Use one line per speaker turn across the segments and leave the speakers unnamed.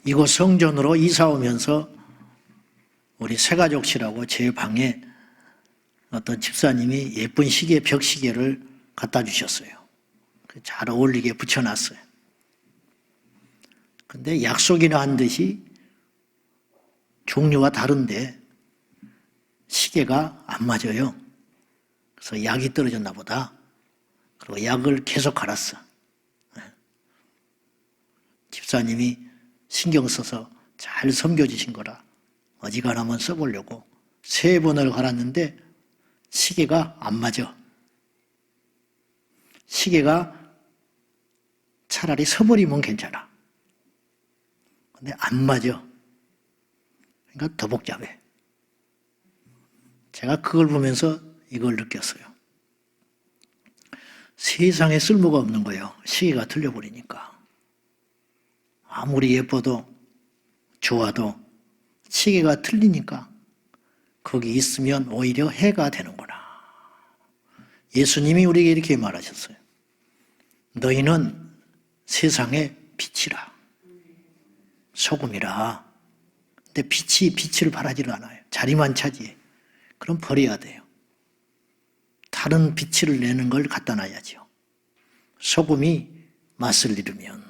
이곳 성전으로 이사 오면서 우리 새가족실하고 제 방에 어떤 집사님이 예쁜 시계, 벽시계를 갖다 주셨어요. 잘 어울리게 붙여놨어요. 근데 약속이나 한 듯이 종류가 다른데 시계가 안 맞아요. 그래서 약이 떨어졌나 보다. 그리고 약을 계속 갈았어. 집사님이 신경 써서 잘 섬겨주신 거라 어지간하면 써보려고 3번을 갈았는데 시계가 안 맞아. 시계가 차라리 서버리면 괜찮아. 근데 안 맞아. 그러니까 더 복잡해. 제가 그걸 보면서 이걸 느꼈어요. 세상에 쓸모가 없는 거예요. 시계가 틀려버리니까. 아무리 예뻐도 좋아도 시계가 틀리니까 거기 있으면 오히려 해가 되는구나. 예수님이 우리에게 이렇게 말하셨어요. 너희는 세상의 빛이라. 소금이라. 근데 빛이 빛을 발하지를 않아요. 자리만 차지해. 그럼 버려야 돼요. 다른 빛을 내는 걸 갖다 놔야죠. 소금이 맛을 잃으면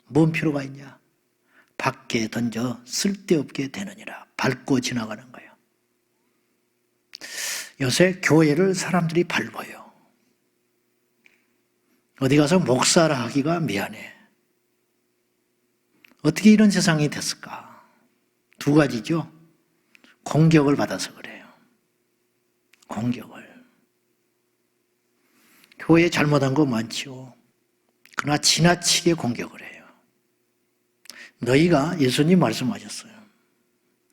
뭔 필요가 있냐? 밖에 던져 쓸데없게 되느니라. 밟고 지나가는 거예요. 요새 교회를 사람들이 밟아요. 어디 가서 목사라 하기가 미안해. 어떻게 이런 세상이 됐을까? 2가지죠. 공격을 받아서 그래요. 공격을. 교회에 잘못한 거 많지요. 그러나 지나치게 공격을 해요. 너희가, 예수님 말씀하셨어요.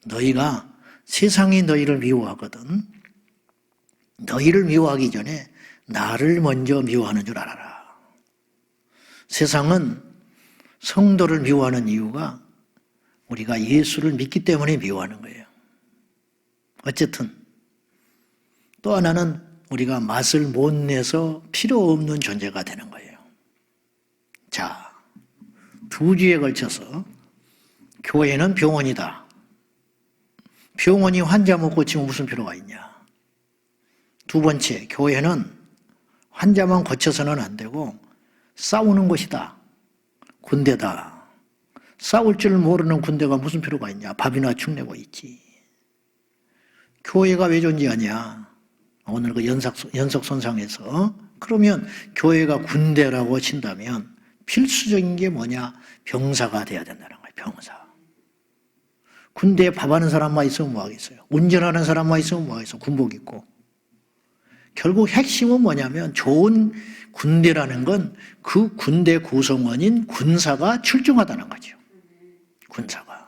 너희가 세상이 너희를 미워하거든. 너희를 미워하기 전에 나를 먼저 미워하는 줄 알아라. 세상은 성도를 미워하는 이유가 우리가 예수를 믿기 때문에 미워하는 거예요. 어쨌든 또 하나는 우리가 맛을 못 내서 필요 없는 존재가 되는 거예요. 자, 2주에 걸쳐서 교회는 병원이다. 병원이 환자 못 고치면 무슨 필요가 있냐. 2번째, 교회는 환자만 고쳐서는 안 되고 싸우는 것이다. 군대다. 싸울 줄 모르는 군대가 무슨 필요가 있냐. 밥이나 축내고 있지. 교회가 왜 존재하냐. 오늘 그 연속선상에서 그러면 교회가 군대라고 친다면 필수적인 게 뭐냐. 병사가 돼야 된다는 거예요. 병사. 군대에 밥하는 사람만 있으면 뭐하겠어요. 운전하는 사람만 있으면 뭐하겠어요. 군복 입고. 결국 핵심은 뭐냐면 좋은 군대라는 건 그 군대 구성원인 군사가 출중하다는 거죠. 군사가.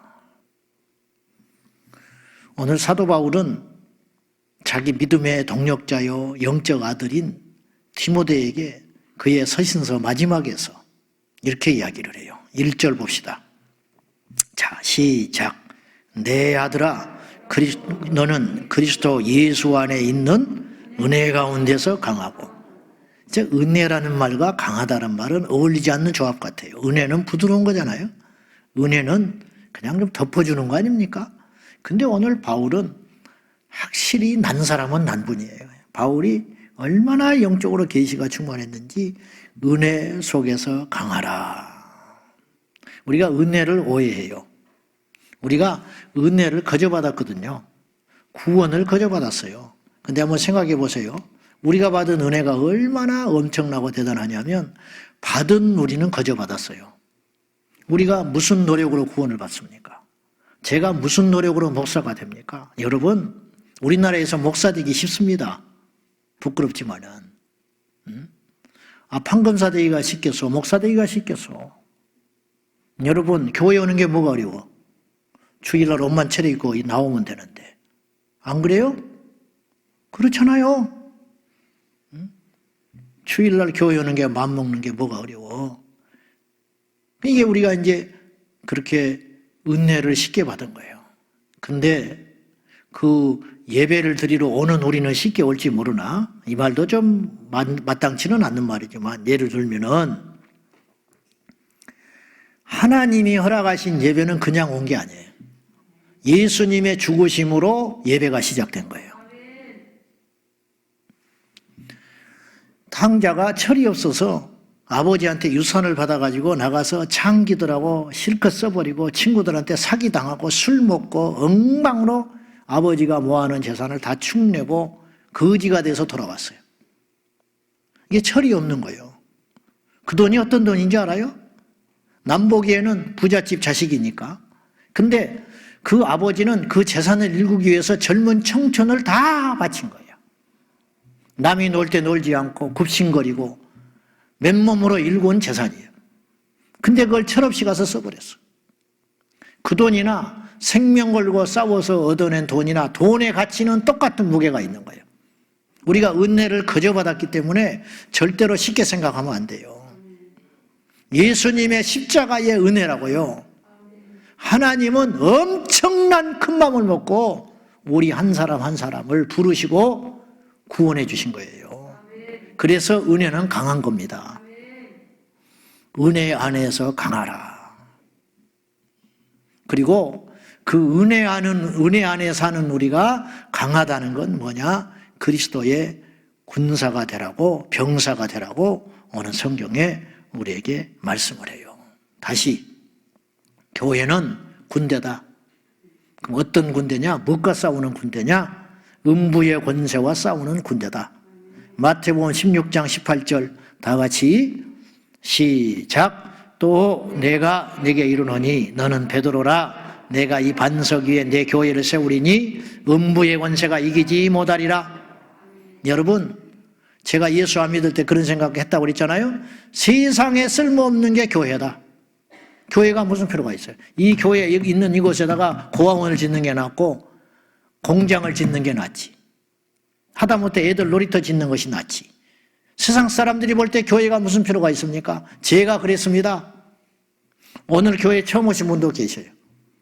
오늘 사도 바울은 자기 믿음의 동력자요 영적 아들인 디모데에게 그의 서신서 마지막에서 이렇게 이야기를 해요. 1절 봅시다. 자, 시작. 내 아들아, 너는 그리스도 예수 안에 있는 은혜 가운데서 강하고. 이제 은혜라는 말과 강하다는 말은 어울리지 않는 조합 같아요. 은혜는 부드러운 거잖아요. 은혜는 그냥 좀 덮어주는 거 아닙니까? 근데 오늘 바울은 확실히 난 사람은 난 분이에요. 바울이 얼마나 영적으로 계시가 충만했는지 은혜 속에서 강하라. 우리가 은혜를 오해해요. 우리가 은혜를 거저받았거든요. 구원을 거저받았어요. 근데 한번 생각해 보세요. 우리가 받은 은혜가 얼마나 엄청나고 대단하냐면 받은 우리는 거저받았어요. 우리가 무슨 노력으로 구원을 받습니까? 제가 무슨 노력으로 목사가 됩니까? 여러분, 우리나라에서 목사 되기 쉽습니다. 부끄럽지만은. 판검사 되기가 쉽겠어? 목사 되기가 쉽겠어? 여러분, 교회 오는 게 뭐가 어려워? 주일날 옷만 차려입고 나오면 되는데. 안 그래요? 그렇잖아요. 주일날 교회 오는 게 맘먹는 게 뭐가 어려워? 이게 우리가 이제 그렇게 은혜를 쉽게 받은 거예요. 근데 그 예배를 드리러 오는 우리는 쉽게 올지 모르나? 이 말도 좀 마땅치는 않는 말이지만 예를 들면은 하나님이 허락하신 예배는 그냥 온 게 아니에요. 예수님의 죽으심으로 예배가 시작된 거예요. 탕자가 철이 없어서 아버지한테 유산을 받아가지고 나가서 창기들하고 실컷 써버리고 친구들한테 사기당하고 술 먹고 엉망으로 아버지가 모아놓은 재산을 다 축내고 거지가 돼서 돌아왔어요. 이게 철이 없는 거예요. 그 돈이 어떤 돈인지 알아요? 남 보기에는 부잣집 자식이니까. 근데 그 아버지는 그 재산을 일구기 위해서 젊은 청춘을 다 바친 거예요. 남이 놀 때 놀지 않고 굽신거리고 맨몸으로 일군 재산이에요. 근데 그걸 철없이 가서 써버렸어. 그 돈이나 생명 걸고 싸워서 얻어낸 돈이나 돈의 가치는 똑같은 무게가 있는 거예요. 우리가 은혜를 거저 받았기 때문에 절대로 쉽게 생각하면 안 돼요. 예수님의 십자가의 은혜라고요. 하나님은 엄청난 큰 마음을 먹고 우리 한 사람 한 사람을 부르시고 구원해 주신 거예요. 그래서 은혜는 강한 겁니다. 은혜 안에서 강하라. 그리고 그 은혜 안에 사는 우리가 강하다는 건 뭐냐? 그리스도의 군사가 되라고, 병사가 되라고 오늘 성경에 우리에게 말씀을 해요. 다시 교회는 군대다. 그럼 어떤 군대냐? 무엇과 싸우는 군대냐? 음부의 권세와 싸우는 군대다. 마태복음 16장 18절 다 같이 시작. 또 내가 네게 이르노니 너는 베드로라. 내가 이 반석 위에 내 교회를 세우리니 음부의 권세가 이기지 못하리라. 여러분, 제가 예수 안 믿을 때 그런 생각했다고 그랬잖아요. 세상에 쓸모없는 게 교회다. 교회가 무슨 필요가 있어요? 이 교회에 있는 이곳에다가 고아원을 짓는 게 낫고 공장을 짓는 게 낫지. 하다못해 애들 놀이터 짓는 것이 낫지. 세상 사람들이 볼 때 교회가 무슨 필요가 있습니까? 제가 그랬습니다. 오늘 교회 처음 오신 분도 계셔요.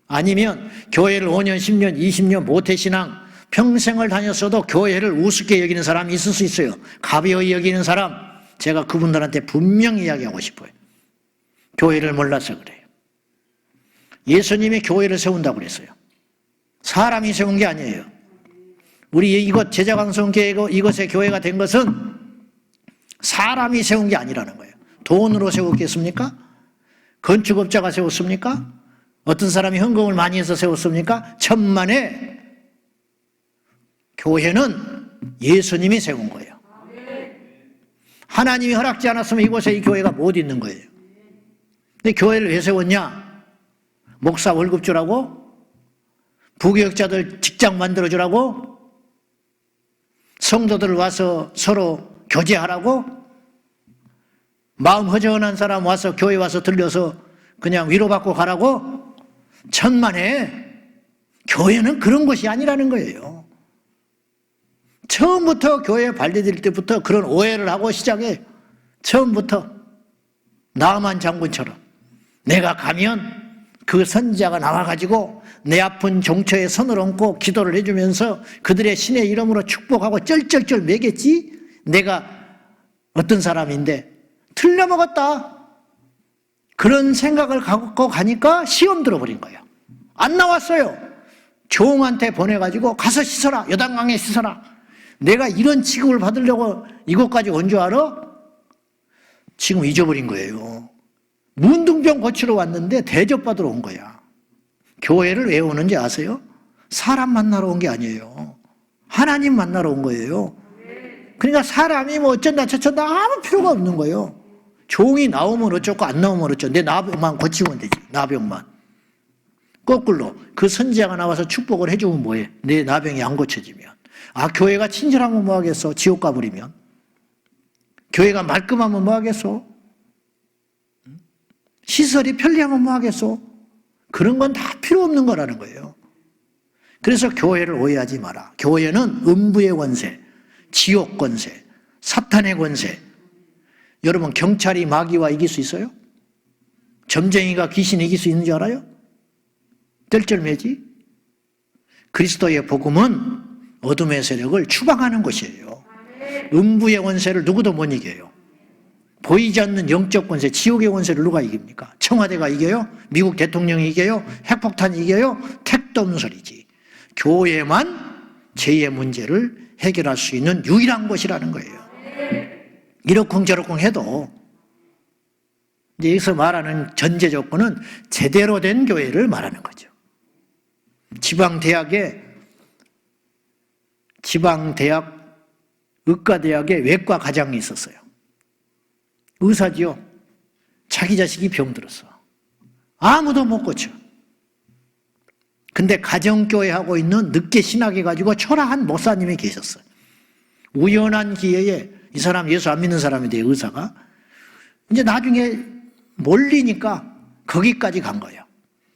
아니면 교회를 5년, 10년, 20년 모태신앙 평생을 다녔어도 교회를 우습게 여기는 사람이 있을 수 있어요. 가벼이 여기는 사람, 제가 그분들한테 분명히 이야기하고 싶어요. 교회를 몰라서 그래요. 예수님이 교회를 세운다고 그랬어요. 사람이 세운 게 아니에요. 우리 이곳 제자강성교회 이것의 교회가 된 것은 사람이 세운 게 아니라는 거예요. 돈으로 세웠겠습니까? 건축업자가 세웠습니까? 어떤 사람이 헌금을 많이 해서 세웠습니까? 천만에 교회는 예수님이 세운 거예요. 하나님이 허락지 않았으면 이곳에 이 교회가 못 있는 거예요. 근데 교회를 왜 세웠냐? 목사 월급 주라고? 부교육자들 직장 만들어주라고? 성도들 와서 서로 교제하라고? 마음 허전한 사람 와서 교회 와서 들려서 그냥 위로받고 가라고? 천만에 교회는 그런 것이 아니라는 거예요. 처음부터 교회에 발대될 때부터 그런 오해를 하고 시작해. 처음부터 나만 장군처럼 내가 가면 그 선지자가 나와가지고 내 아픈 종처에 손을 얹고 기도를 해주면서 그들의 신의 이름으로 축복하고 쩔쩔쩔 매겠지? 내가 어떤 사람인데 틀려먹었다. 그런 생각을 갖고 가니까 시험 들어버린 거예요. 안 나왔어요. 종한테 보내가지고 가서 씻어라. 요단강에 씻어라. 내가 이런 취급을 받으려고 이곳까지 온 줄 알아? 지금 잊어버린 거예요. 문둥병 고치러 왔는데 대접받으러 온 거야. 교회를 왜 오는지 아세요? 사람 만나러 온 게 아니에요. 하나님 만나러 온 거예요. 그러니까 사람이 뭐 어쩐다 저쩐다 아무 필요가 없는 거예요. 종이 나오면 어쩌고 안 나오면 어쩌고 내 나병만 고치면 되지. 나병만. 거꾸로 그 선지자가 나와서 축복을 해주면 뭐해? 내 나병이 안 고쳐지면. 아, 교회가 친절하면 뭐 하겠어? 지옥 가버리면. 교회가 말끔하면 뭐 하겠어? 시설이 편리하면 뭐 하겠어? 그런 건 다 필요 없는 거라는 거예요. 그래서 교회를 오해하지 마라. 교회는 음부의 권세, 지옥 권세, 사탄의 권세. 여러분, 경찰이 마귀와 이길 수 있어요? 점쟁이가 귀신 이길 수 있는 줄 알아요? 쩔쩔매지? 그리스도의 복음은 어둠의 세력을 추방하는 것이에요. 음부의 권세를 누구도 못 이겨요. 보이지 않는 영적 권세, 지옥의 권세를 누가 이깁니까? 청와대가 이겨요? 미국 대통령이 이겨요? 핵폭탄이 이겨요? 택도 없는 소리지. 교회만 죄의 문제를 해결할 수 있는 유일한 곳이라는 거예요. 이러쿵저러쿵 해도 이제 여기서 말하는 전제 조건은 제대로 된 교회를 말하는 거죠. 지방대학 의과대학에 외과 과장이 있었어요. 의사지요. 자기 자식이 병들었어. 아무도 못 고쳐. 근데 가정교회 하고 있는 늦게 신학해가지고 초라한 목사님이 계셨어요. 우연한 기회에 이 사람 예수 안 믿는 사람인데 의사가 이제 나중에 몰리니까 거기까지 간 거예요.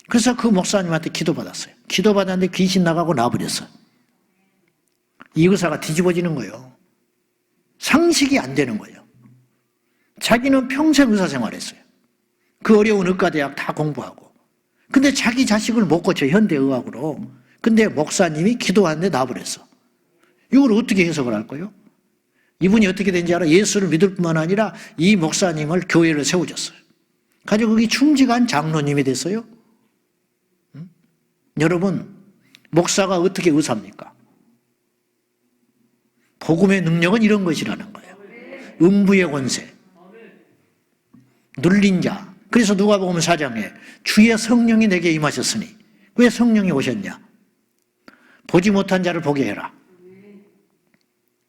그래서 그 목사님한테 기도받았어요. 기도받았는데 귀신 나가고 나버렸어요. 이 의사가 뒤집어지는 거예요. 상식이 안 되는 거예요. 자기는 평생 의사 생활했어요. 그 어려운 의과대학 다 공부하고. 근데 자기 자식을 못 고쳐, 현대의학으로. 근데 목사님이 기도하는데 나버렸어. 이걸 어떻게 해석을 할까요? 이분이 어떻게 된지 알아? 예수를 믿을 뿐만 아니라 이 목사님을 교회를 세워줬어요. 가지고 거기 충직한 장로님이 됐어요. 여러분, 목사가 어떻게 의사입니까? 복음의 능력은 이런 것이라는 거예요. 음부의 권세, 눌린 자. 그래서 누가복음 4장에 주의 성령이 내게 임하셨으니 왜 성령이 오셨냐? 보지 못한 자를 보게 해라.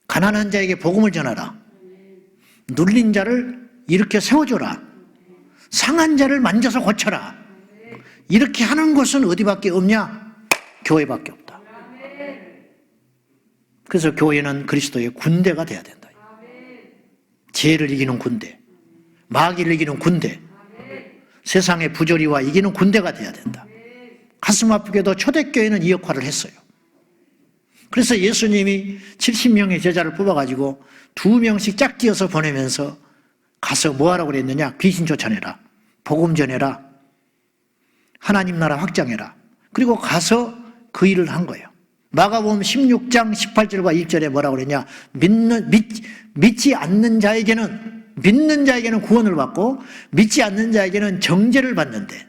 가난한 자에게 복음을 전하라. 눌린 자를 이렇게 세워줘라. 상한 자를 만져서 고쳐라. 이렇게 하는 곳은 어디밖에 없냐? 교회밖에 없다. 그래서 교회는 그리스도의 군대가 돼야 된다. 죄를 이기는 군대, 마귀를 이기는 군대, 세상의 부조리와 이기는 군대가 돼야 된다. 가슴 아프게도 초대교회는 이 역할을 했어요. 그래서 예수님이 70명의 제자를 뽑아가지고 2명씩 짝지어서 보내면서 가서 뭐하라고 그랬느냐? 귀신 쫓아내라, 복음 전해라, 하나님 나라 확장해라. 그리고 가서 그 일을 한 거예요. 마가복음 16장 18절과 1절에 뭐라고 그랬냐? 믿지 않는 자에게는, 믿는 자에게는 구원을 받고 믿지 않는 자에게는 정죄를 받는데,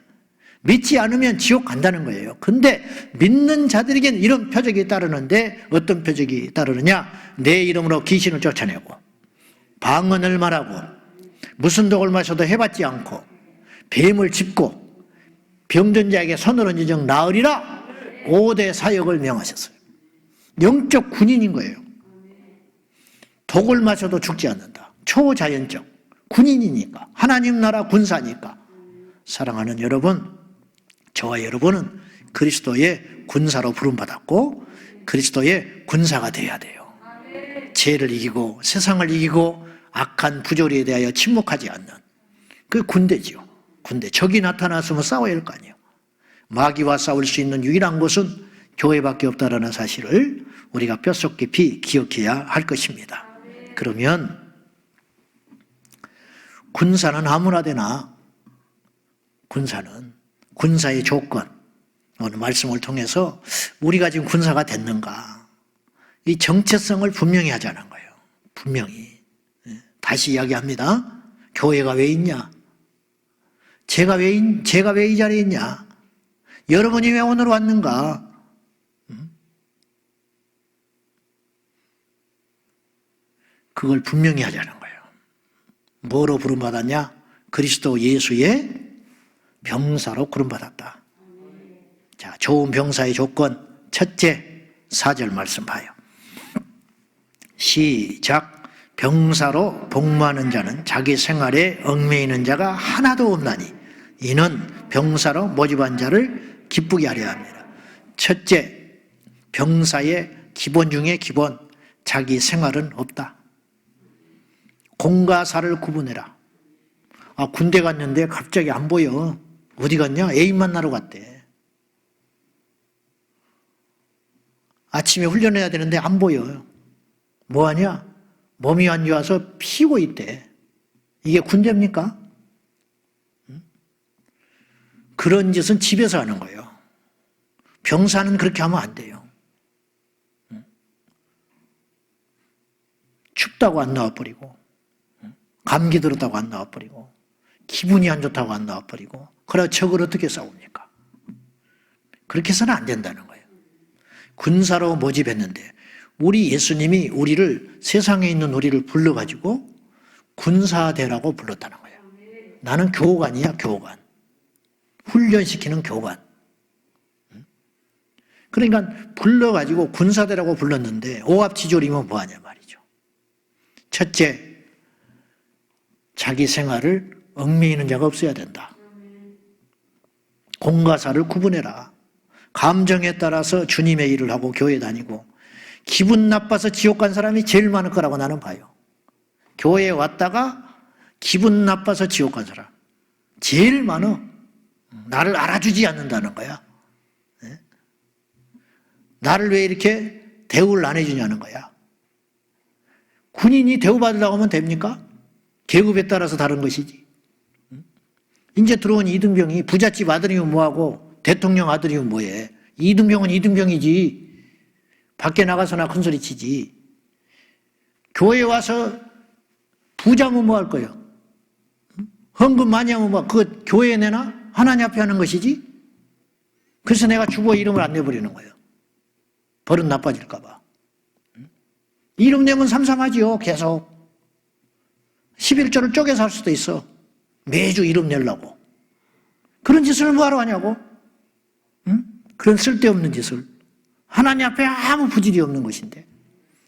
믿지 않으면 지옥 간다는 거예요. 근데 믿는 자들에게는 이런 표적이 따르는데 어떤 표적이 따르느냐? 내 이름으로 귀신을 쫓아내고 방언을 말하고 무슨 독을 마셔도 해받지 않고 뱀을 짚고 병든 자에게 손을 얹은 즉 나으리라. 5대 사역을 명하셨어요. 영적 군인인 거예요. 독을 마셔도 죽지 않는다. 초자연적 군인이니까, 하나님 나라 군사니까. 사랑하는 여러분, 저와 여러분은 그리스도의 군사로 부름받았고 그리스도의 군사가 되어야 돼요. 죄를 이기고 세상을 이기고 악한 부조리에 대하여 침묵하지 않는 그 군대지요. 군대. 적이 나타났으면 싸워야 할 거 아니에요. 마귀와 싸울 수 있는 유일한 곳은 교회밖에 없다라는 사실을 우리가 뼛속 깊이 기억해야 할 것입니다. 그러면 군사는 아무나 되나? 군사는 군사의 조건, 오늘 말씀을 통해서 우리가 지금 군사가 됐는가? 이 정체성을 분명히 하자는 거예요. 분명히. 다시 이야기합니다. 교회가 왜 있냐? 제가 왜 이 자리에 있냐? 여러분이 왜 오늘 왔는가? 그걸 분명히 하자는 거예요. 뭐로 부름받았냐? 그리스도 예수의 병사로 부름받았다. 자, 좋은 병사의 조건, 첫째, 4절 말씀 봐요. 시작. 병사로 복무하는 자는 자기 생활에 얽매이는 자가 하나도 없나니 이는 병사로 모집한 자를 기쁘게 하려 합니다. 첫째, 병사의 기본 중에 기본, 자기 생활은 없다. 공과 사를 구분해라. 아, 군대 갔는데 갑자기 안 보여. 어디 갔냐? 애인 만나러 갔대. 아침에 훈련해야 되는데 안 보여. 뭐하냐? 몸이 안 좋아서 피고 있대. 이게 군대입니까? 그런 짓은 집에서 하는 거예요. 병사는 그렇게 하면 안 돼요. 춥다고 안 나와버리고, 감기 들었다고 안 나와버리고 기분이 안 좋다고 안 나와버리고 그래 적을 어떻게 싸웁니까? 그렇게 해서는 안 된다는 거예요. 군사로 모집했는데 우리 예수님이 우리를 세상에 있는 우리를 불러가지고 군사대라고 불렀다는 거예요. 나는 교관이야, 교관. 훈련시키는 교관. 그러니까 불러가지고 군사대라고 불렀는데 오합지졸이면 뭐하냐 말이죠. 첫째, 자기 생활을 얽매이는 자가 없어야 된다. 공과사를 구분해라. 감정에 따라서 주님의 일을 하고 교회 다니고 기분 나빠서 지옥 간 사람이 제일 많을 거라고 나는 봐요. 교회에 왔다가 기분 나빠서 지옥 간 사람 제일 많어. 나를 알아주지 않는다는 거야. 나를 왜 이렇게 대우를 안 해주냐는 거야. 군인이 대우받으려고 하면 됩니까? 계급에 따라서 다른 것이지. 이제 들어온 이등병이 부잣집 아들이면 뭐하고 대통령 아들이면 뭐해. 이등병은 이등병이지. 밖에 나가서나 큰소리 치지. 교회 와서 부자면 뭐 할 거예요? 헌금 많이 하면 뭐 그거 교회에 내나? 하나님 앞에 하는 것이지. 그래서 내가 주보 이름을 안 내버리는 거예요. 버릇 나빠질까 봐. 이름 내면 삼삼하지요. 계속. 11조를 쪼개서 할 수도 있어. 매주 이름 내려고. 그런 짓을 뭐하러 하냐고. 그런 쓸데없는 짓을. 하나님 앞에 아무 부질이 없는 것인데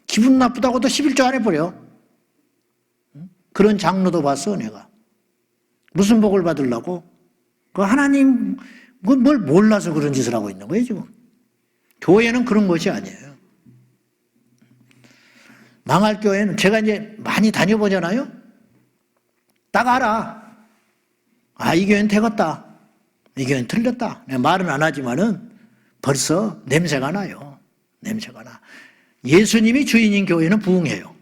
기분 나쁘다고도 11조 안 해버려. 그런 장로도 봤어 내가. 무슨 복을 받으려고? 그 하나님 뭘 몰라서 그런 짓을 하고 있는 거예요 지금. 교회는 그런 것이 아니에요. 망할 교회는 제가 이제 많이 다녀보잖아요. 딱 알아. 아, 이 교회는 되겠다. 이 교회는 틀렸다. 내가 말은 안 하지만은 벌써 냄새가 나요. 냄새가 나. 예수님이 주인인 교회는 부흥해요.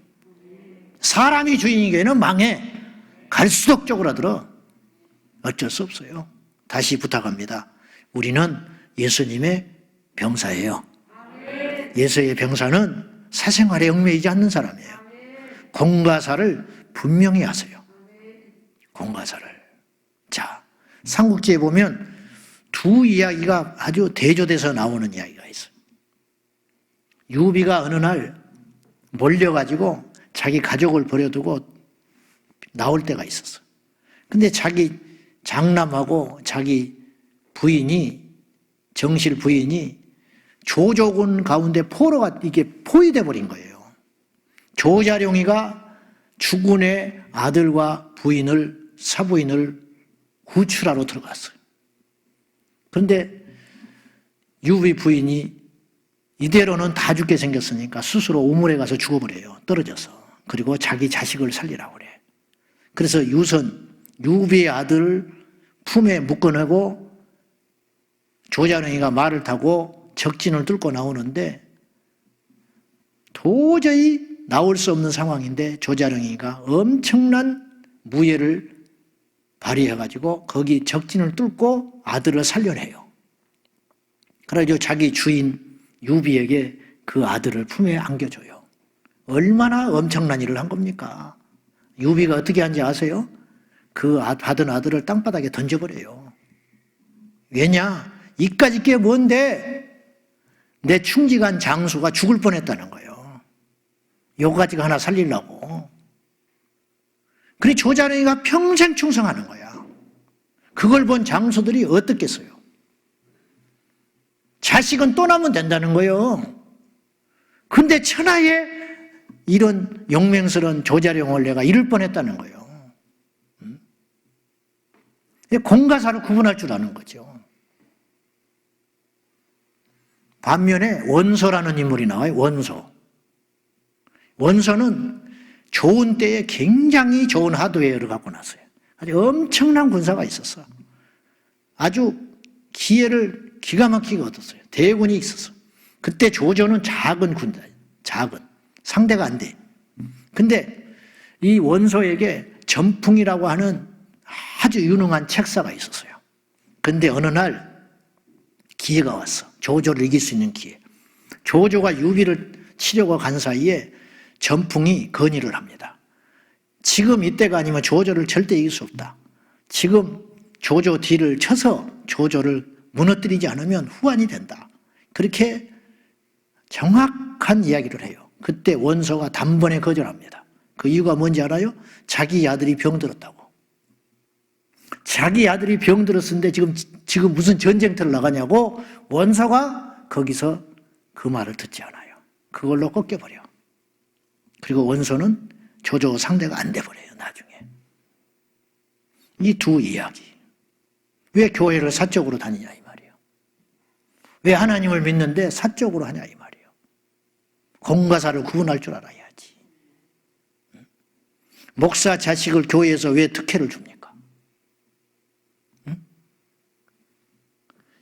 사람이 주인인 교회는 망해. 갈수록 쪼그라들어. 어쩔 수 없어요. 다시 부탁합니다. 우리는 예수님의 병사예요. 예수의 병사는 사생활에 얽매이지 않는 사람이에요. 공과사를 분명히 하세요. 공과사를. 자, 삼국지에 보면 두 이야기가 아주 대조돼서 나오는 이야기가 있어요. 유비가 어느 날 몰려가지고 자기 가족을 버려두고 나올 때가 있었어. 근데 자기 장남하고 자기 부인이, 정실 부인이 조조군 가운데 포로가 이게 포위돼 버린 거예요. 조자룡이가 주군의 아들과 부인을, 사부인을 구출하러 들어갔어요. 그런데 유비 부인이 이대로는 다 죽게 생겼으니까 스스로 우물에 가서 죽어버려요. 떨어져서. 그리고 자기 자식을 살리라고 그래. 그래서 유비의 아들을 품에 묶어내고 조자룡이가 말을 타고 적진을 뚫고 나오는데 도저히 나올 수 없는 상황인데 조자룡이가 엄청난 무예를 발휘해가지고 거기 적진을 뚫고 아들을 살려내요. 그래가지고 자기 주인 유비에게 그 아들을 품에 안겨줘요. 얼마나 엄청난 일을 한 겁니까? 유비가 어떻게 한지 아세요? 그 받은 아들을 땅바닥에 던져버려요. 왜냐? 이까짓 게 뭔데? 내 충직한 장수가 죽을 뻔했다는 거예요. 요까지가 하나 살리려고. 그래 조자룡이가 평생 충성하는 거야. 그걸 본 장수들이 어떻겠어요? 자식은 또 나면 된다는 거예요. 근데 천하에 이런 용맹스러운 조자룡을 내가 잃을 뻔했다는 거예요. 공과사를 구분할 줄 아는 거죠. 반면에 원소라는 인물이 나와요. 원소. 원소는 좋은 때에 굉장히 좋은 하드웨어를 갖고 났어요. 아주 엄청난 군사가 있었어. 아주 기회를 기가 막히게 얻었어요. 대군이 있었어. 그때 조조는 작은 군대, 작은. 상대가 안 돼. 근데 이 원소에게 전풍이라고 하는 아주 유능한 책사가 있었어요. 근데 어느 날 기회가 왔어. 조조를 이길 수 있는 기회. 조조가 유비를 치려고 간 사이에 전풍이 건의를 합니다. 지금 이때가 아니면 조조를 절대 이길 수 없다. 지금 조조 뒤를 쳐서 조조를 무너뜨리지 않으면 후환이 된다. 그렇게 정확한 이야기를 해요. 그때 원소가 단번에 거절합니다. 그 이유가 뭔지 알아요? 자기 아들이 병들었다고. 자기 아들이 병들었는데 지금 무슨 전쟁터를 나가냐고 원소가 거기서 그 말을 듣지 않아요. 그걸로 꺾여버려. 그리고 원소는 조조 상대가 안 돼버려요, 나중에. 이 두 이야기. 왜 교회를 사적으로 다니냐 이 말이에요. 왜 하나님을 믿는데 사적으로 하냐 이 말이에요. 공과 사를 구분할 줄 알아야지. 목사 자식을 교회에서 왜 특혜를 줍니까?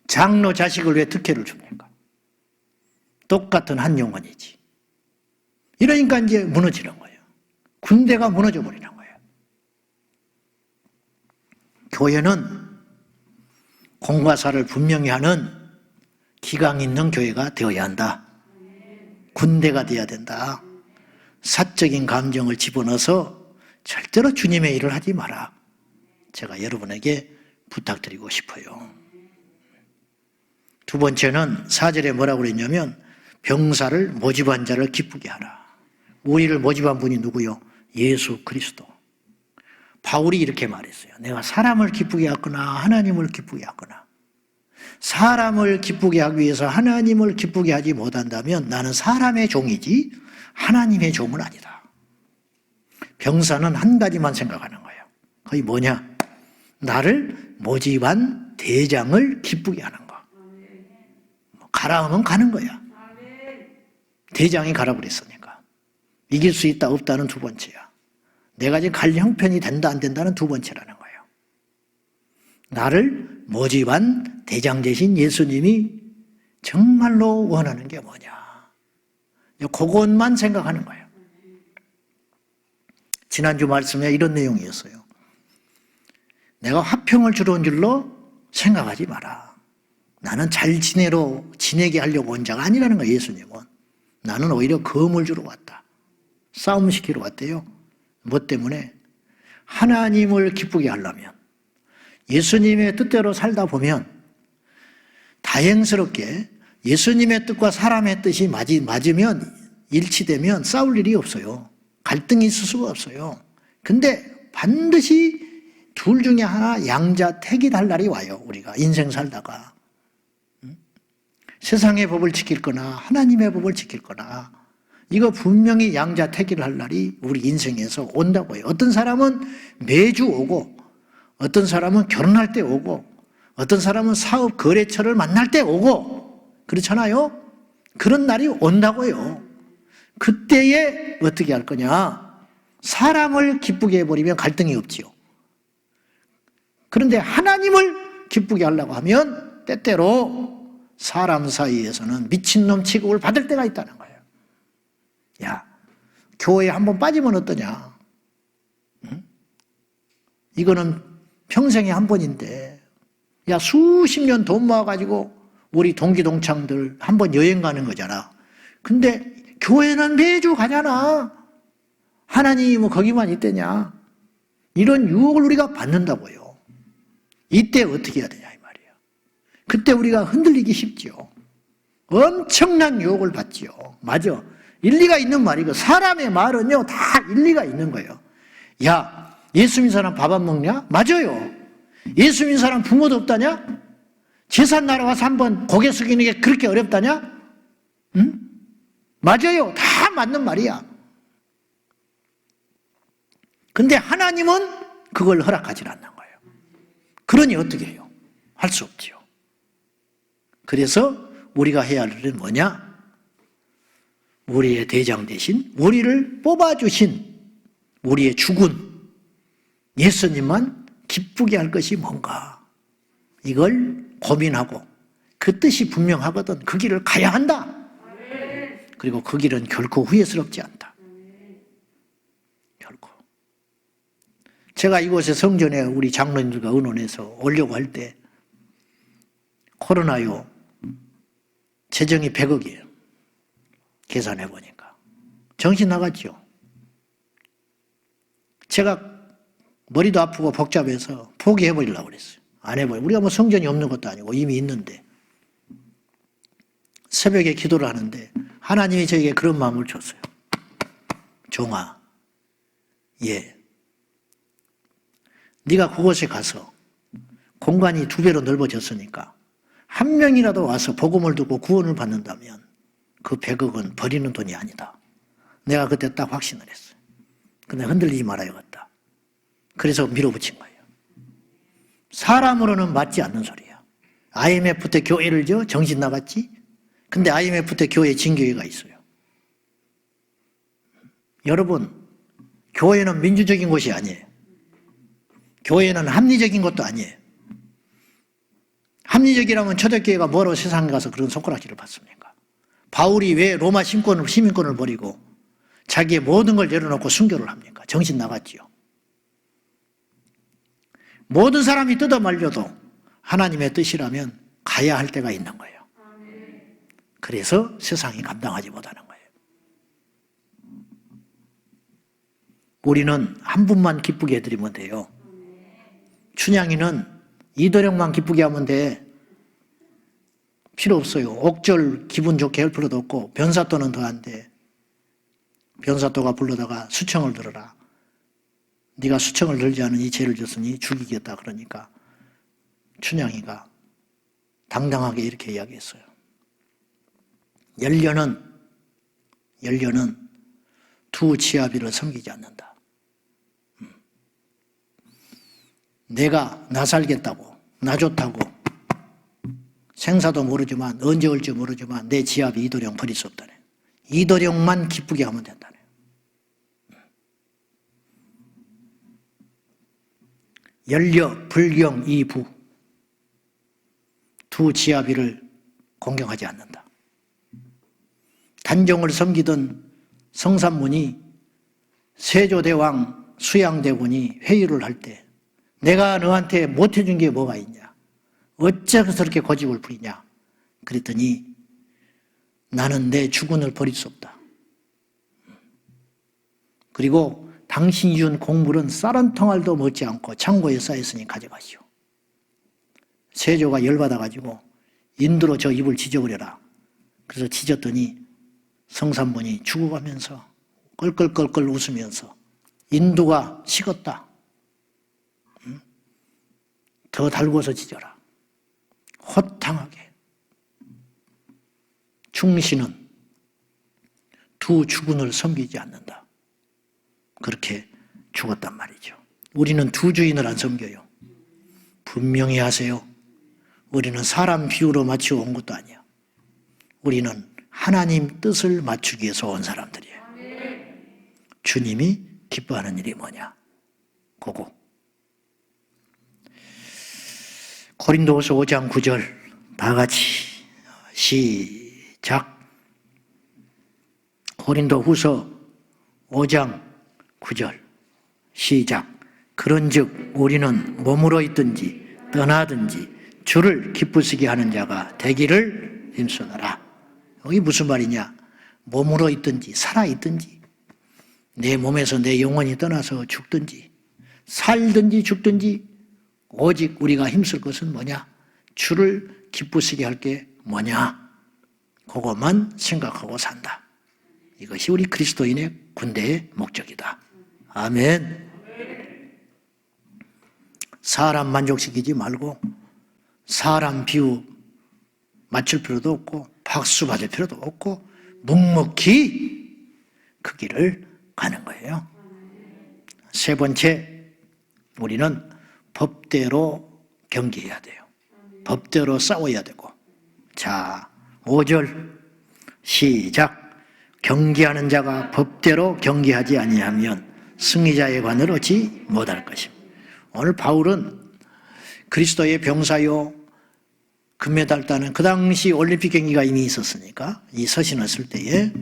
장로 자식을 왜 특혜를 줍니까? 똑같은 한 영혼이지. 이러니까 이제 무너지는 거예요. 군대가 무너져 버리는 거예요. 교회는 공과 사를 분명히 하는 기강 있는 교회가 되어야 한다. 군대가 되어야 된다. 사적인 감정을 집어넣어서 절대로 주님의 일을 하지 마라. 제가 여러분에게 부탁드리고 싶어요. 두 번째는 4절에 뭐라고 그랬냐면 병사를 모집한 자를 기쁘게 하라. 우리를 모집한 분이 누구요? 예수 그리스도. 바울이 이렇게 말했어요. 내가 사람을 기쁘게 하거나 하나님을 기쁘게 하거나 사람을 기쁘게 하기 위해서 하나님을 기쁘게 하지 못한다면 나는 사람의 종이지 하나님의 종은 아니다. 병사는 한 가지만 생각하는 거예요. 그게 뭐냐? 나를 모집한 대장을 기쁘게 하는 거. 가라 하면 가는 거야. 대장이 가라 그랬으니까. 이길 수 있다 없다는 두 번째야. 내가 지금 갈 형편이 된다 안 된다는 두 번째라는 거예요. 나를 모집한 대장 되신 예수님이 정말로 원하는 게 뭐냐. 그것만 생각하는 거예요. 지난주 말씀에 이런 내용이었어요. 내가 화평을 주러 온 줄로 생각하지 마라. 나는 잘 지내게 하려고 온 자가 아니라는 거예요. 예수님은. 나는 오히려 검을 주러 왔다. 싸움시키러 왔대요. 뭐 때문에? 하나님을 기쁘게 하려면 예수님의 뜻대로 살다 보면 다행스럽게 예수님의 뜻과 사람의 뜻이 맞으면 일치되면 싸울 일이 없어요. 갈등이 있을 수가 없어요. 근데 반드시 둘 중에 하나 양자택일할 날이 와요. 우리가 인생 살다가. 세상의 법을 지킬 거나 하나님의 법을 지킬 거나 이거 분명히 양자택일할 날이 우리 인생에서 온다고 해요. 어떤 사람은 매주 오고 어떤 사람은 결혼할 때 오고 어떤 사람은 사업 거래처를 만날 때 오고 그렇잖아요. 그런 날이 온다고요. 그때에 어떻게 할 거냐. 사람을 기쁘게 해버리면 갈등이 없지요. 그런데 하나님을 기쁘게 하려고 하면 때때로 사람 사이에서는 미친놈 취급을 받을 때가 있다는 거예요. 야, 교회에 한번 빠지면 어떠냐? 응? 이거는 평생에 한 번인데, 야, 수십 년 돈 모아가지고 우리 동기동창들 한번 여행 가는 거잖아. 근데 교회는 매주 가잖아. 하나님이 뭐 거기만 있대냐? 이런 유혹을 우리가 받는다고요. 이때 어떻게 해야 되냐 이 말이에요. 그때 우리가 흔들리기 쉽죠. 엄청난 유혹을 받지요. 맞아. 일리가 있는 말이고 사람의 말은요 다 일리가 있는 거예요. 야, 예수 믿는 사람 밥 안 먹냐? 맞아요. 예수 믿는 사람 부모도 없다냐? 제산 날아가서 한번 고개 숙이는 게 그렇게 어렵다냐? 응? 맞아요. 다 맞는 말이야. 근데 하나님은 그걸 허락하지 않는 거예요. 그러니 어떻게 해요? 할 수 없지요. 그래서 우리가 해야 할 일은 뭐냐? 우리의 대장 대신 우리를 뽑아주신 우리의 주군 예수님만 기쁘게 할 것이 뭔가 이걸 고민하고 그 뜻이 분명하거든 그 길을 가야 한다. 그리고 그 길은 결코 후회스럽지 않다. 결코. 제가 이곳에 성전에 우리 장로님들과 의논해서 오려고 할 때 코로나요 재정이 100억이에요. 계산해 보니까 정신 나갔죠. 제가 머리도 아프고 복잡해서 포기해버리려고 그랬어요. 안 해버려요. 우리가 뭐 성전이 없는 것도 아니고 이미 있는데. 새벽에 기도를 하는데 하나님이 저에게 그런 마음을 줬어요. 종아, 네가 그곳에 가서 공간이 2배로 넓어졌으니까 한 명이라도 와서 복음을 듣고 구원을 받는다면 그 100억은 버리는 돈이 아니다. 내가 그때 딱 확신을 했어요. 근데 흔들리지 말아야겠다. 그래서 밀어붙인 거예요. 사람으로는 맞지 않는 소리야. IMF 때 교회를 정신 나갔지? 근데 IMF 때 교회 진교회가 있어요. 여러분, 교회는 민주적인 곳이 아니에요. 교회는 합리적인 것도 아니에요. 합리적이라면 초대교회가 뭐로 세상에 가서 그런 손가락질을 받습니까? 바울이 왜 로마 시민권을 버리고 자기의 모든 걸 내려놓고 순교를 합니까? 정신 나갔지요. 모든 사람이 뜯어 말려도 하나님의 뜻이라면 가야 할 때가 있는 거예요. 그래서 세상이 감당하지 못하는 거예요. 우리는 한 분만 기쁘게 해드리면 돼요. 춘향이는 이도령만 기쁘게 하면 돼. 필요 없어요. 옥절 기분 좋게 할 필요도 없고 변사또는 더 안 돼. 변사또가 불러다가 수청을 들어라. 네가 수청을 들지 않은 이 죄를 졌으니 죽이겠다 그러니까 춘향이가 당당하게 이렇게 이야기했어요. 연료는 두 지아비를 섬기지 않는다. 내가 나 살겠다고, 나 좋다고 생사도 모르지만 언제 올지 모르지만 내 지아비 이도령 버릴 수 없다네. 이도령만 기쁘게 하면 된다네. 연려, 불경, 이부 두 지아비를 공경하지 않는다. 단종을 섬기던 성삼문이 세조대왕 수양대군이 회의를 할 때 내가 너한테 못해준 게 뭐가 있냐? 어째서 저렇게 고집을 부리냐? 그랬더니 나는 내 주군을 버릴 수 없다. 그리고 당신이 준 곡물은 쌀 한 통알도 먹지 않고 창고에 쌓였으니 가져가시오. 세조가 열받아가지고 인두로 저 입을 찢어버려라. 그래서 찢었더니 성삼문이 죽어가면서 껄껄껄껄 웃으면서 인두가 식었다. 더 달궈서 찢어라. 호탕하게. 충신은 두 주군을 섬기지 않는다. 그렇게 죽었단 말이죠. 우리는 두 주인을 안 섬겨요. 분명히 하세요. 우리는 사람 비유로 맞추어 온 것도 아니야. 우리는 하나님 뜻을 맞추기 위해서 온 사람들이에요. 주님이 기뻐하는 일이 뭐냐? 그거. 고린도후서 5장 9절 다 같이 시작. 고린도후서 5장 9절 시작. 그런즉 우리는 몸으로 있든지 떠나든지 주를 기쁘시게 하는 자가 되기를 힘쓰노라. 여기 무슨 말이냐? 몸으로 있든지 살아있든지 내 몸에서 내 영혼이 떠나서 죽든지 살든지 죽든지 오직 우리가 힘쓸 것은 뭐냐? 주를 기쁘시게 할 게 뭐냐? 그것만 생각하고 산다. 이것이 우리 그리스도인의 군대의 목적이다. 아멘. 사람 만족시키지 말고 사람 비유 맞출 필요도 없고 박수 받을 필요도 없고 묵묵히 그 길을 가는 거예요. 세 번째, 우리는 법대로 경계해야 돼요. 법대로 싸워야 되고. 자, 5절 시작. 경계하는 자가 법대로 경계하지 아니하면 승리자의 관을 얻지 못할 것입니다. 오늘 바울은 그리스도의 병사요 금메달 따는 그 당시 올림픽 경기가 이미 있었으니까 이 서신을 쓸 때에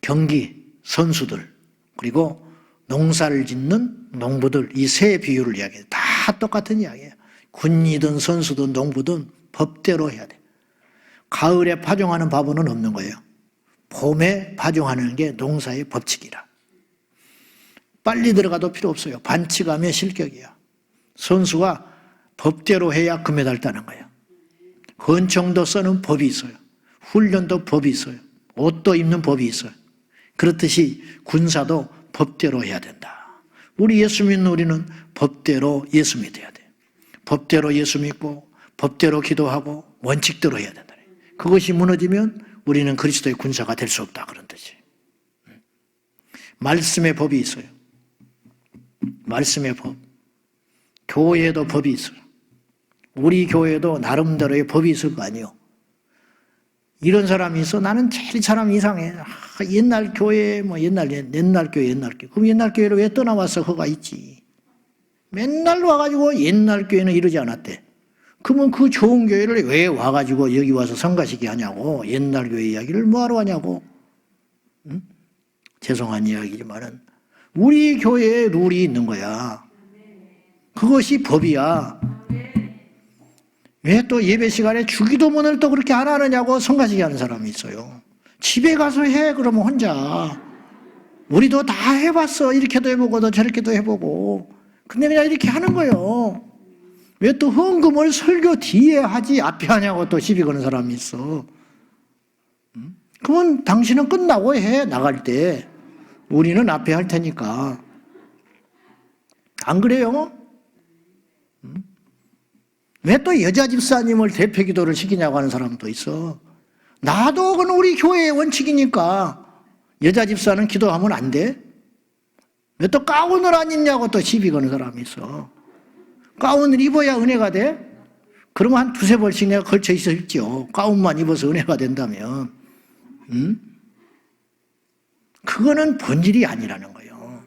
경기 선수들 그리고 농사를 짓는 농부들 이 세 비유를 이야기해요. 다 똑같은 이야기예요. 군이든 선수든 농부든 법대로 해야 돼. 가을에 파종하는 바보는 없는 거예요. 봄에 파종하는 게 농사의 법칙이라. 빨리 들어가도 필요 없어요. 반칙하면 실격이야. 선수가 법대로 해야 금메달 따는 거야. 권총도 쓰는 법이 있어요. 훈련도 법이 있어요. 옷도 입는 법이 있어요. 그렇듯이 군사도 법대로 해야 된다. 우리 예수 믿는 우리는 법대로 예수 믿어야 돼. 법대로 예수 믿고 법대로 기도하고 원칙대로 해야 된다. 그것이 무너지면 우리는 그리스도의 군사가 될 수 없다. 그런 뜻이에요. 말씀의 법이 있어요. 말씀의 법. 교회에도 법이 있어요. 우리 교회도 나름대로의 법이 있을 거 아니에요. 이런 사람이 있어. 나는 제일 사람 이상해. 옛날 교회, 옛날 교회. 그럼 옛날 교회로 왜 떠나왔어? 그가 있지. 맨날 와가지고 옛날 교회는 이러지 않았대. 그러면 그 좋은 교회를 왜 와가지고 여기 와서 성가시게 하냐고. 옛날 교회 이야기를 뭐하러 하냐고. 응? 죄송한 이야기지만은 우리 교회에 룰이 있는 거야. 그것이 법이야. 왜 또 예배 시간에 주기도문을 또 그렇게 안 하느냐고 성가시게 하는 사람이 있어요. 집에 가서 해. 그러면 혼자. 우리도 다 해봤어. 이렇게도 해보고 저렇게도 해보고. 근데 그냥 이렇게 하는 거예요. 왜 또 헌금을 설교 뒤에 하지 앞에 하냐고 또 시비 거는 사람이 있어. 그러면 당신은 끝나고 해. 나갈 때. 우리는 앞에 할 테니까. 안 그래요? 왜 또 여자 집사님을 대표 기도를 시키냐고 하는 사람도 있어. 나도 그건 우리 교회의 원칙이니까 여자 집사는 기도하면 안 돼? 왜 또 가운을 안 입냐고 또 시비 거는 사람이 있어. 가운을 입어야 은혜가 돼? 그러면 한 두세 벌씩 내가 걸쳐 있었죠. 가운만 입어서 은혜가 된다면. 그거는 본질이 아니라는 거예요.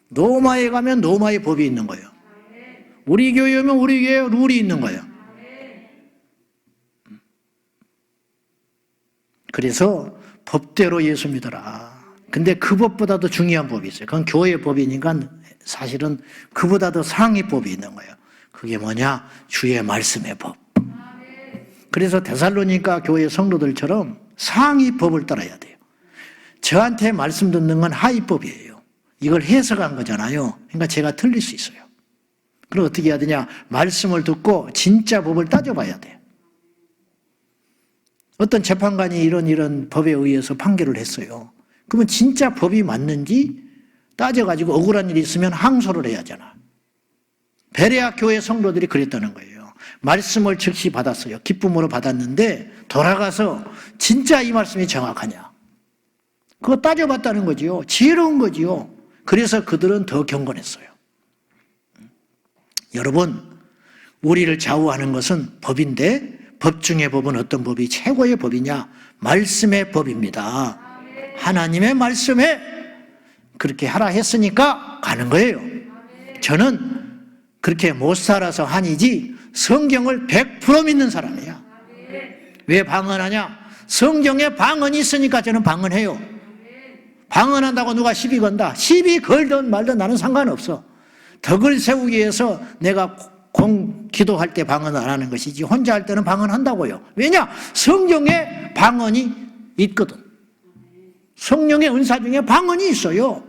로마에 가면 로마의 법이 있는 거예요. 우리 교회 오면 우리 교회 룰이 있는 거예요. 그래서 법대로 예수 믿어라. 근데 그 법보다도 중요한 법이 있어요. 그건 교회의 법이니까 사실은 그보다 더 상위 법이 있는 거예요. 그게 뭐냐? 주의 말씀의 법. 그래서 데살로니가 교회 성도들처럼 상위 법을 따라야 돼요. 저한테 말씀 듣는 건 하위 법이에요. 이걸 해석한 거잖아요. 그러니까 제가 틀릴 수 있어요. 그럼 어떻게 해야 되냐? 말씀을 듣고 진짜 법을 따져봐야 돼요. 어떤 재판관이 이런 법에 의해서 판결을 했어요. 그러면 진짜 법이 맞는지 따져가지고 억울한 일이 있으면 항소를 해야 하잖아. 베레아 교회 성도들이 그랬다는 거예요. 말씀을 즉시 받았어요. 기쁨으로 받았는데 돌아가서 진짜 이 말씀이 정확하냐. 그거 따져봤다는 거지요. 지혜로운 거지요. 그래서 그들은 더 경건했어요. 여러분, 우리를 좌우하는 것은 법인데 법 중의 법은 어떤 법이 최고의 법이냐? 말씀의 법입니다. 하나님의 말씀에 그렇게 하라 했으니까 가는 거예요. 저는 그렇게 못 살아서 한이지 성경을 100% 믿는 사람이야. 왜 방언하냐? 성경에 방언이 있으니까 저는 방언해요. 방언한다고 누가 시비 건다. 시비 걸든 말든 나는 상관없어. 덕을 세우기 위해서 내가 기도할 때 방언을 안 하는 것이지 혼자 할 때는 방언한다고요. 왜냐? 성경에 방언이 있거든. 성령의 은사 중에 방언이 있어요.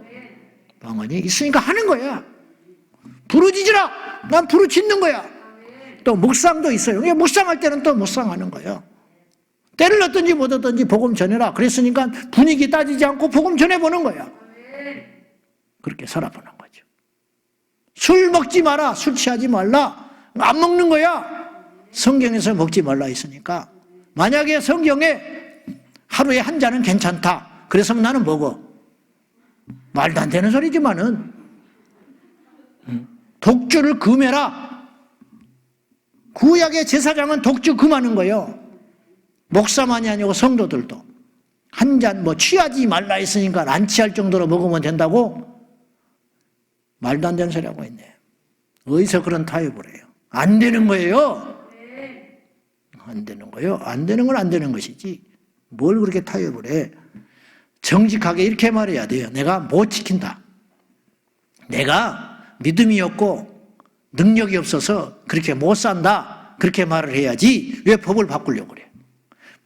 방언이 있으니까 하는 거야. 부르짖으라. 난 부르짖는 거야. 또 묵상도 있어요. 묵상할 때는 또 묵상하는 거야. 때를 얻든지 못 얻든지 복음 전해라. 그랬으니까 분위기 따지지 않고 복음 전해보는 거야. 그렇게 살아보는 거죠. 술 먹지 마라. 술 취하지 말라. 안 먹는 거야. 성경에서 먹지 말라 했으니까. 만약에 성경에 하루에 한 잔은 괜찮다. 그래서 나는 먹어. 말도 안 되는 소리지만은 독주를 금해라. 구약의 제사장은 독주 금하는 거예요. 목사만이 아니고 성도들도. 한 잔 취하지 말라 했으니까 안 취할 정도로 먹으면 된다고? 말도 안 되는 소리하고 있네. 어디서 그런 타협을 해요? 안 되는 거예요. 안 되는 거예요. 안 되는 건 안 되는 것이지. 뭘 그렇게 타협을 해? 정직하게 이렇게 말해야 돼요. 내가 못 지킨다. 내가 믿음이 없고 능력이 없어서 그렇게 못 산다. 그렇게 말을 해야지 왜 법을 바꾸려고 그래?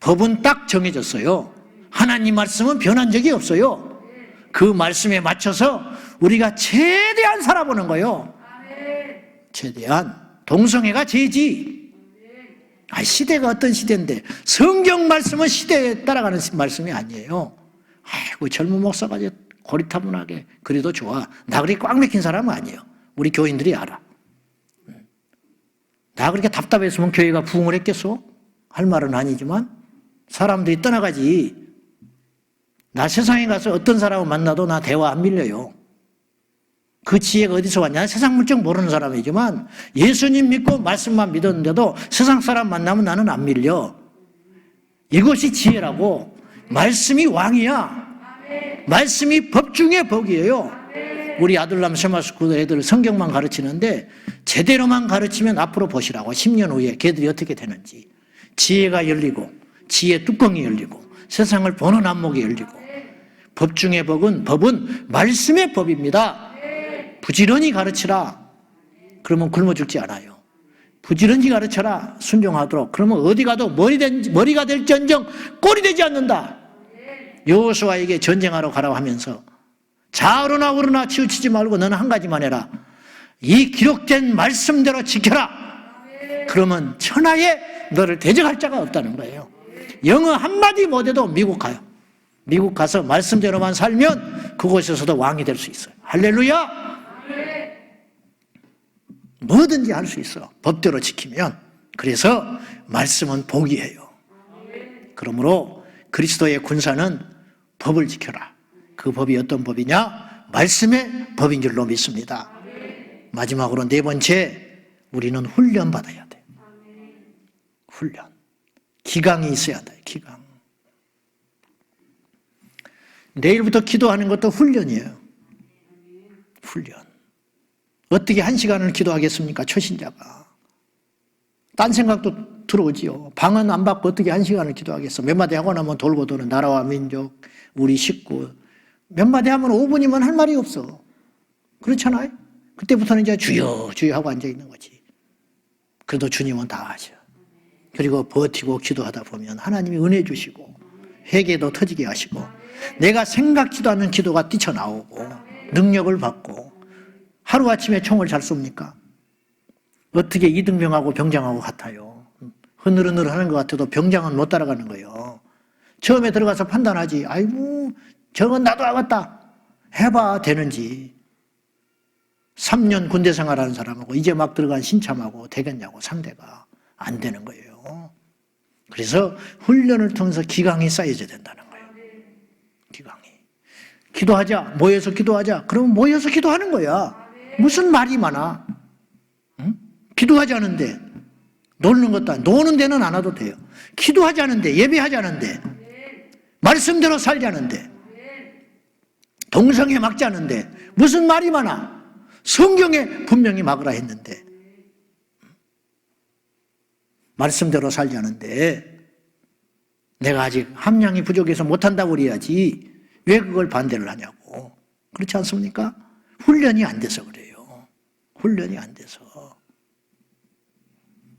법은 딱 정해졌어요. 하나님 말씀은 변한 적이 없어요. 그 말씀에 맞춰서 우리가 최대한 살아보는 거예요. 최대한. 동성애가 죄지. 시대가 어떤 시대인데 성경 말씀은 시대에 따라가는 말씀이 아니에요. 아이고 젊은 목사가 고리타분하게 그래도 좋아. 나 그렇게 꽉 막힌 사람은 아니에요. 우리 교인들이 알아. 나 그렇게 답답했으면 교회가 부흥을 했겠어? 할 말은 아니지만 사람들이 떠나가지. 나 세상에 가서 어떤 사람을 만나도 나 대화 안 밀려요. 그 지혜가 어디서 왔냐? 세상 물정 모르는 사람이지만 예수님 믿고 말씀만 믿었는데도 세상 사람 만나면 나는 안 밀려. 이것이 지혜라고. 말씀이 왕이야. 말씀이 법 중에 법이에요. 우리 아들남 세마스쿠 애들 성경만 가르치는데 제대로만 가르치면 앞으로 보시라고. 10년 후에 걔들이 어떻게 되는지. 지혜가 열리고 지혜 뚜껑이 열리고 세상을 보는 안목이 열리고. 법 중의 법은 말씀의 법입니다. 부지런히 가르치라. 그러면 굶어 죽지 않아요. 부지런히 가르쳐라. 순종하도록. 그러면 어디 가도 머리가 될지언정 꼴이 되지 않는다. 여호수아에게 전쟁하러 가라고 하면서 좌우로나 우로나 치우치지 말고 너는 한 가지만 해라. 이 기록된 말씀대로 지켜라. 그러면 천하에 너를 대적할 자가 없다는 거예요. 영어 한마디 못해도 미국 가요. 미국 가서 말씀대로만 살면 그곳에서도 왕이 될 수 있어요. 할렐루야. 뭐든지 할 수 있어. 법대로 지키면. 그래서 말씀은 복이에요. 그러므로 그리스도의 군사는 법을 지켜라. 그 법이 어떤 법이냐? 말씀의 법인 줄로 믿습니다. 마지막으로 네 번째, 우리는 훈련 받아야 돼. 훈련. 기강이 있어야 돼. 기강. 내일부터 기도하는 것도 훈련이에요. 훈련. 어떻게 1시간을 기도하겠습니까? 초신자가. 딴 생각도 들어오지요. 방은 안 받고 어떻게 1시간을 기도하겠어? 몇 마디 하고 나면 돌고 도는 나라와 민족, 우리 식구. 몇 마디 하면 5분이면 할 말이 없어. 그렇잖아요? 그때부터는 이제 주여, 주여 하고 앉아있는 거지. 그래도 주님은 다 하셔. 그리고 버티고 기도하다 보면 하나님이 은혜 주시고 회개도 터지게 하시고 내가 생각지도 않는 기도가 뛰쳐나오고 능력을 받고 하루아침에 총을 잘 쏩니까? 어떻게 이등병하고 병장하고 같아요? 흐느르느르 하는 것 같아도 병장은 못 따라가는 거예요. 처음에 들어가서 판단하지. 아이고 저건 나도 하겠다. 해봐 되는지. 3년 군대 생활하는 사람하고 이제 막 들어간 신참하고 되겠냐고 상대가. 안 되는 거예요. 그래서 훈련을 통해서 기강이 쌓여져야 된다는 거예요. 기강이. 기도하자. 모여서 기도하자. 그러면 모여서 기도하는 거야. 무슨 말이 많아. 응? 기도하자는데 놀는 것도 아니고 노는 데는 안 와도 돼요. 기도하자는데 예배하자는데 말씀대로 살자는데 동성애 막자는데 무슨 말이 많아. 성경에 분명히 막으라 했는데 말씀대로 살자는데 내가 아직 함량이 부족해서 못한다고 그래야지 왜 그걸 반대를 하냐고. 그렇지 않습니까? 훈련이 안 돼서 그래요. 훈련이 안 돼서.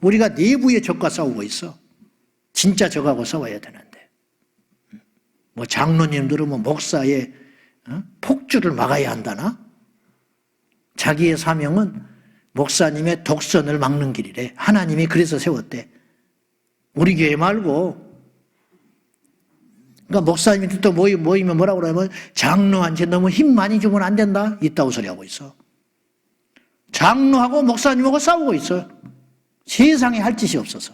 우리가 내부의 적과 싸우고 있어. 진짜 적하고 싸워야 되는데. 뭐 장로님들은 뭐 목사의 폭주를 막아야 한다나? 자기의 사명은 목사님의 독선을 막는 길이래. 하나님이 그래서 세웠대. 우리 교회 말고. 그러니까 목사님이 또 모이면 뭐라고 그러면 장로한테 너무 힘 많이 주면 안 된다. 이따구 소리 하고 있어. 장로하고 목사님하고 싸우고 있어. 세상에 할 짓이 없어서.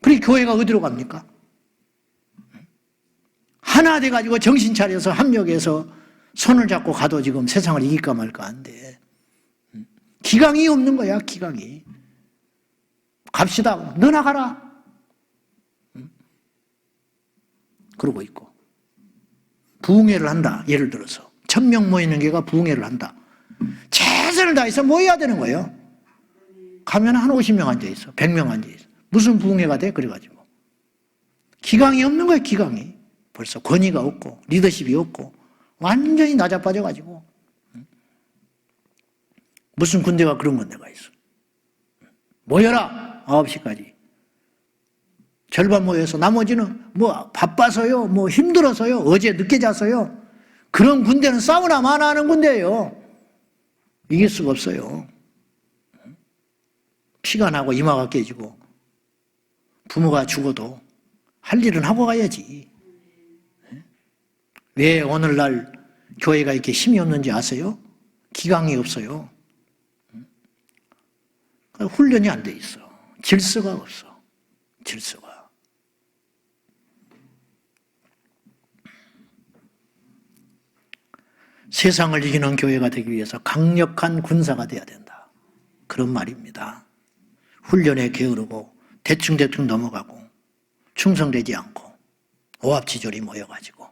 그리고 교회가 어디로 갑니까? 하나 돼가지고 정신 차려서 합력해서 손을 잡고 가도 지금 세상을 이길까 말까 한데. 기강이 없는 거야, 기강이. 갑시다. 너나 가라. 그러고 있고. 부흥회를 한다. 예를 들어서. 1000명 모이는 교회가 부흥회를 한다. 최선을 다해서 모여야 되는 거예요. 가면 한 50명 앉아있어. 100명 앉아있어. 무슨 부흥회가 돼? 그래가지고. 기강이 없는 거예요, 기강이. 벌써 권위가 없고, 리더십이 없고, 완전히 나자빠져가지고. 무슨 군대가 그런 군대가 있어. 모여라! 9시까지. 절반 모여서 나머지는 뭐 바빠서요, 뭐 힘들어서요, 어제 늦게 자서요, 그런 군대는 싸우나 마나 하는 군대예요. 이길 수가 없어요. 피가 나고 이마가 깨지고 부모가 죽어도 할 일은 하고 가야지. 왜 오늘날 교회가 이렇게 힘이 없는지 아세요? 기강이 없어요. 훈련이 안 돼 있어. 질서가 없어. 질서가. 세상을 이기는 교회가 되기 위해서 강력한 군사가 돼야 된다. 그런 말입니다. 훈련에 게으르고 대충 넘어가고 충성되지 않고 오합지졸이 모여가지고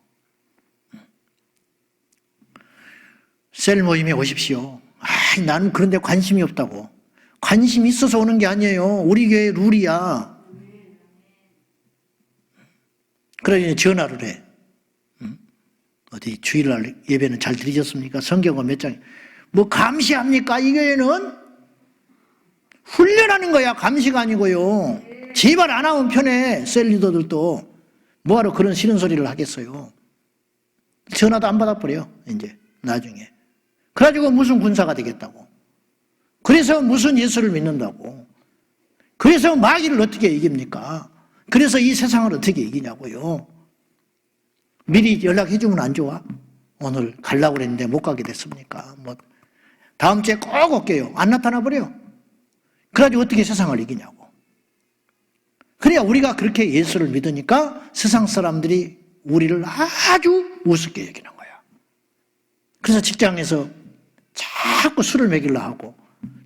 셀 모임에 오십시오. 나는 그런 데 관심이 없다고. 관심 있어서 오는 게 아니에요. 우리 교회 룰이야. 그러니 전화를 해. 어디 주일날 예배는 잘 드리셨습니까? 성경은 몇 장? 뭐 감시합니까? 이 교회는 훈련하는 거야. 감시가 아니고요. 제발 안 하면 편해. 셀 리더들도 뭐하러 그런 싫은 소리를 하겠어요. 전화도 안 받아버려. 이제 나중에. 그래가지고 무슨 군사가 되겠다고. 그래서 무슨 예수를 믿는다고. 그래서 마귀를 어떻게 이깁니까? 그래서 이 세상을 어떻게 이기냐고요. 미리 연락해 주면 안 좋아? 오늘 가려고 그랬는데 못 가게 됐습니까? 뭐 다음 주에 꼭 올게요. 안 나타나 버려. 그래가지고 어떻게 세상을 이기냐고. 그래야 우리가 그렇게 예수를 믿으니까 세상 사람들이 우리를 아주 우습게 여기는 거야. 그래서 직장에서 자꾸 술을 먹이려 하고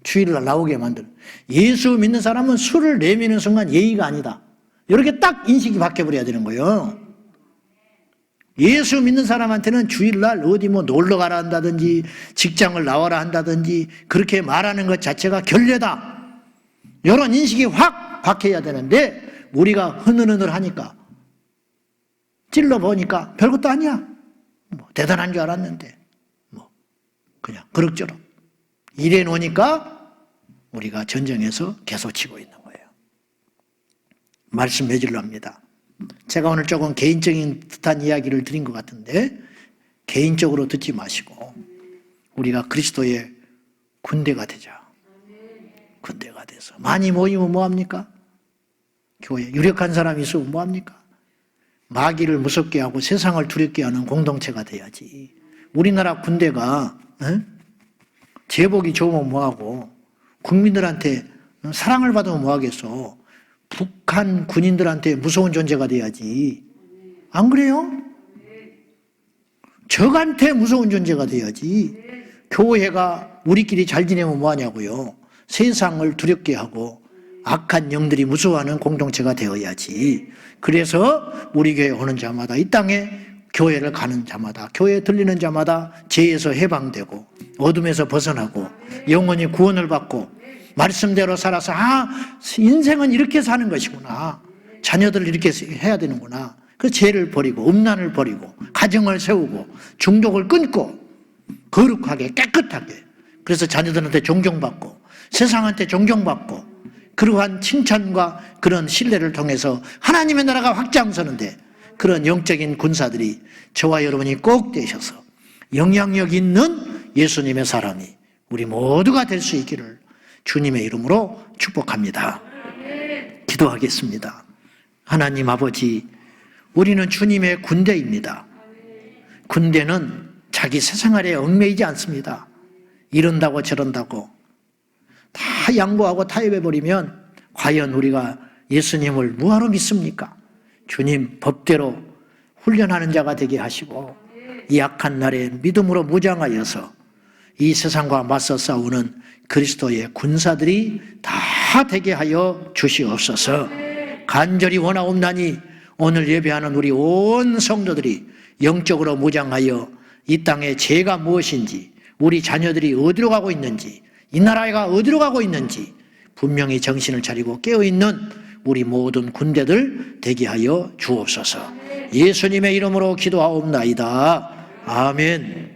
주일날 나오게 만들어. 예수 믿는 사람은 술을 내미는 순간 예의가 아니다. 이렇게 딱 인식이 바뀌어버려야 되는 거예요. 예수 믿는 사람한테는 주일날 어디 뭐 놀러 가라 한다든지 직장을 나와라 한다든지 그렇게 말하는 것 자체가 결례다. 이런 인식이 확 바뀌어야 되는데 우리가 흐느흐느하니까 찔러보니까 별것도 아니야. 뭐 대단한 줄 알았는데 뭐 그냥 그럭저럭 이래 놓으니까 우리가 전쟁에서 개소치고 있는 거예요. 말씀 맺으려 합니다. 제가 오늘 조금 개인적인 듯한 이야기를 드린 것 같은데 개인적으로 듣지 마시고 우리가 그리스도의 군대가 되자. 군대가 돼서 많이 모이면 뭐합니까? 교회 유력한 사람이 있으면 뭐합니까? 마귀를 무섭게 하고 세상을 두렵게 하는 공동체가 돼야지. 우리나라 군대가 제복이 좋으면 뭐하고 국민들한테 사랑을 받으면 뭐하겠어. 북한 군인들한테 무서운 존재가 돼야지. 안 그래요? 적한테 무서운 존재가 돼야지. 교회가 우리끼리 잘 지내면 뭐하냐고요. 세상을 두렵게 하고 악한 영들이 무서워하는 공동체가 되어야지. 그래서 우리 교회 오는 자마다 이 땅에 교회를 가는 자마다 교회에 들리는 자마다 죄에서 해방되고 어둠에서 벗어나고 영원히 구원을 받고 말씀대로 살아서 인생은 이렇게 사는 것이구나. 자녀들을 이렇게 해야 되는구나. 그 죄를 버리고 음란을 버리고 가정을 세우고 중독을 끊고 거룩하게 깨끗하게 그래서 자녀들한테 존경받고 세상한테 존경받고 그러한 칭찬과 그런 신뢰를 통해서 하나님의 나라가 확장서는데 그런 영적인 군사들이 저와 여러분이 꼭 되셔서 영향력 있는 예수님의 사람이 우리 모두가 될 수 있기를 주님의 이름으로 축복합니다. 기도하겠습니다. 하나님 아버지, 우리는 주님의 군대입니다. 군대는 자기 세상 아래에 얽매이지 않습니다. 이런다고 저런다고 다 양보하고 타협해버리면 과연 우리가 예수님을 뭐하러 믿습니까? 주님 법대로 훈련하는 자가 되게 하시고 이 약한 날에 믿음으로 무장하여서 이 세상과 맞서 싸우는 그리스도의 군사들이 다 되게 하여 주시옵소서. 간절히 원하옵나니 오늘 예배하는 우리 온 성도들이 영적으로 무장하여 이 땅에 죄가 무엇인지 우리 자녀들이 어디로 가고 있는지 이 나라가 어디로 가고 있는지 분명히 정신을 차리고 깨어있는 우리 모든 군대들 되게 하여 주옵소서. 예수님의 이름으로 기도하옵나이다. 아멘.